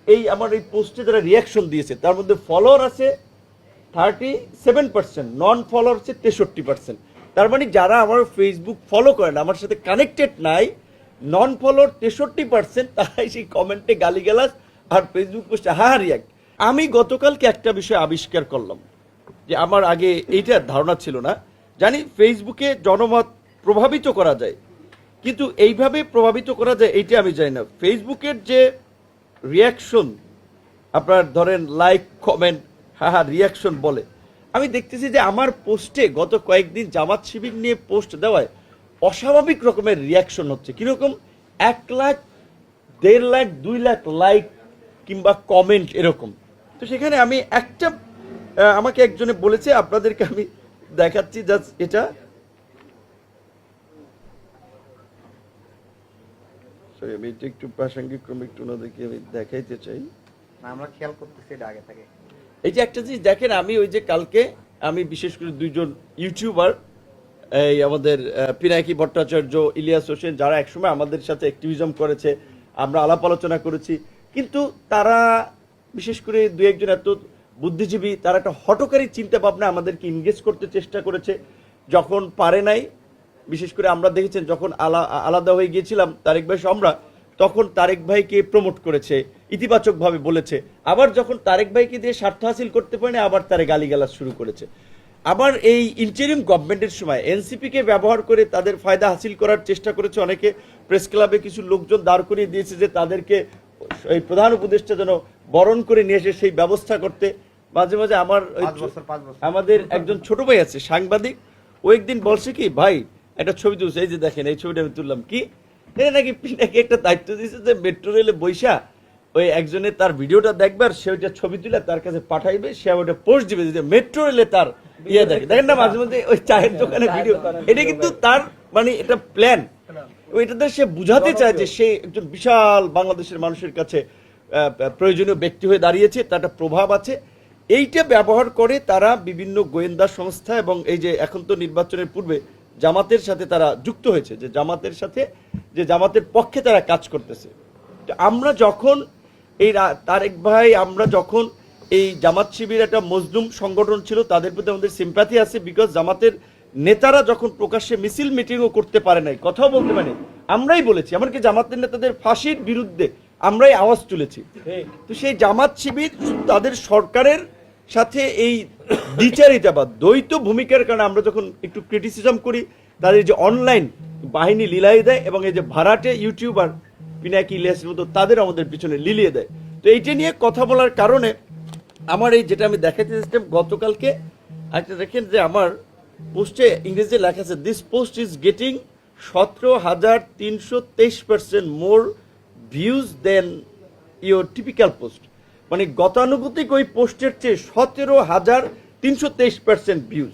এই আমার এই পোস্টে যারা রিয়াকশন দিয়েছে তার মধ্যে ফলোয়ার আছে 37%, নন ফলোয়ার হচ্ছে 63%। তার মানে যারা আমার ফেসবুক ফলো করে না, আমার সাথে কানেক্টেড নাই, নন ফলোয়ার 63%, তারাই সেই কমেন্টে গালিগালাজ আর ফেসবুক পোস্টে রিয়াক্ট। আমি গতকালকে একটা বিষয় আবিষ্কার করলাম, যে আমার আগে এইটার ধারণা ছিল না। জানি ফেসবুকে জনমত প্রভাবিত করা যায়, কিন্তু এইভাবে প্রভাবিত করা যায় এইটা আমি জানি না। ফেসবুকের যে রিয়াকশন, আপনার ধরেন লাইক কমেন্ট রিয়াকশন বলে, আমি দেখতেছি যে আমার পোস্টে গত কয়েকদিন জামাত শিবির নিয়ে পোস্ট দেওয়ায় অস্বাভাবিক রকমের রিয়াকশন হচ্ছে। কীরকম 1 লাখ, 1.5 লাখ, 2 লাখ লাইক কিংবা কমেন্ট এরকম। তো সেখানে আমি একটা আমাকে একজনে বলেছে, আপনাদেরকে আমি দেখাচ্ছি জাস্ট এটা। আমি এটা একটু প্রাসঙ্গিক ক্রমে একটু ওনাদেরকে আমি দেখাইতে চাই। আমরা খেয়াল করতেছি এটা আগে থেকে। এই যে একটা জিনিস দেখেন, আমি ওই যে কালকে আমি বিশেষ করে দুইজন ইউটিউবার, এই আমাদের পিনাকি ভট্টাচার্য, ইলিয়াস হোসেন, যারা একসময় আমাদের সাথে অ্যাক্টিভিজম করেছে, আমরা আলাপ আলোচনা করেছি, কিন্তু তারা বিশেষ করে দু একজন এত বুদ্ধিজীবী, তারা একটা হঠকারী চিন্তা ভাবনা আমাদেরকে ইনগেজ করতে চেষ্টা করেছে। যখন পারে নাই, বিশেষ করে আমরা দেখেছেন যখন আলাদা হয়ে গিয়েছিলাম তারেক ভাই আমরা, তখন তারেক ভাইকে প্রমোট করেছে, ইতিবাচকভাবে বলেছে। আবার যখন তারেক ভাইকে দিয়ে স্বার্থ হাসিল করতে পারেনি, আবার তারে গালিগালাজ শুরু করেছে। আবার এই ইন্টারিম গভর্নমেন্টের সময় এনসিপিকে ব্যবহার করে তাদের ফায়দা হাসিল করার চেষ্টা করেছে অনেকে। প্রেস ক্লাবে কিছু লোকজন দাঁড় করিয়ে দিয়েছে যে তাদেরকে এই প্রধান উপদেষ্টা যেন বরণ করে নিয়ে এসে সেই ব্যবস্থা করতে। মাঝে মাঝে আমাদের একজন ছোট ভাই আছে সাংবাদিক, ও একদিন বলছে কি, ভাই একটা ছবি তুলছে, এই যে দেখেন এই ছবিটা আমি তুললাম, কি নাকি পিনাকি একটা দায়িত্ব দিয়েছে যে মেট্রো রেলে বৈশা ওই একজনে তার ভিডিওটা দেখবে আর সে ওইটা ছবি তুলে তার কাছে পাঠাইবে, সে ওইটা পোস্ট দিবে যে মেট্রো রেলে তার ইয়ে দেখে। দেখেন না মাঝে মধ্যে ওই চায়ের দোকানে ভিডিও, এটা কিন্তু তার মানে এটা প্ল্যান। ওইটাতে সে বুঝাতে চায় যে সে একজন বিশাল বাংলাদেশের মানুষের কাছে প্রয়োজনীয় ব্যক্তি হয়ে দাঁড়িয়েছে, তার একটা প্রভাব আছে। এইটা ব্যবহার করে তারা বিভিন্ন গোয়েন্দা সংস্থা এবং এই যে এখন তো নির্বাচনের পূর্বে জামাতের সাথে তারা যুক্ত হয়েছে, যে জামাতের সাথে, যে জামাতের পক্ষে তারা কাজ করতেছে। আমরা যখন এই তারেক ভাই, আমরা যখন এই জামাত শিবির একটা মজলুম সংগঠন ছিল, তাদের প্রতি আমাদের সিম্প্যাথি আছে, বিকজ জামাতের নেতারা যখন প্রকাশ্যে মিছিল মিটিংও করতে পারে নাই, কথাও বলতে পারে, আমরাই বলেছি, এমনকি জামাতের নেতাদের ফাঁসির বিরুদ্ধে আমরাই আওয়াজ তুলেছি। তো সেই জামাত শিবির তাদের সরকারের সাথে এই দ্বিচারিতা বা দ্বৈত ভূমিকার কারণে আমরা যখন একটু ক্রিটিসিজম করি, তাদের যে অনলাইন বাহিনী লিলাই দেয় এবং এই যে ভাড়াটে ইউটিউবার পিনাকি, ইলিয়াসের মতো তাদের আমাদের পিছনে লিলিয়ে দেয়। তো এইটা নিয়ে কথা বলার কারণে আমার এই যেটা আমি দেখাতে চেয়েছিলাম গতকালকে, একটা দেখেন যে আমার পোস্টে ইংরেজিতে লেখা আছে, this post is getting 17,323% more views than your typical post. মানে গতানুগতিক ওই পোস্টের চেয়ে 17,323% ভিউজ।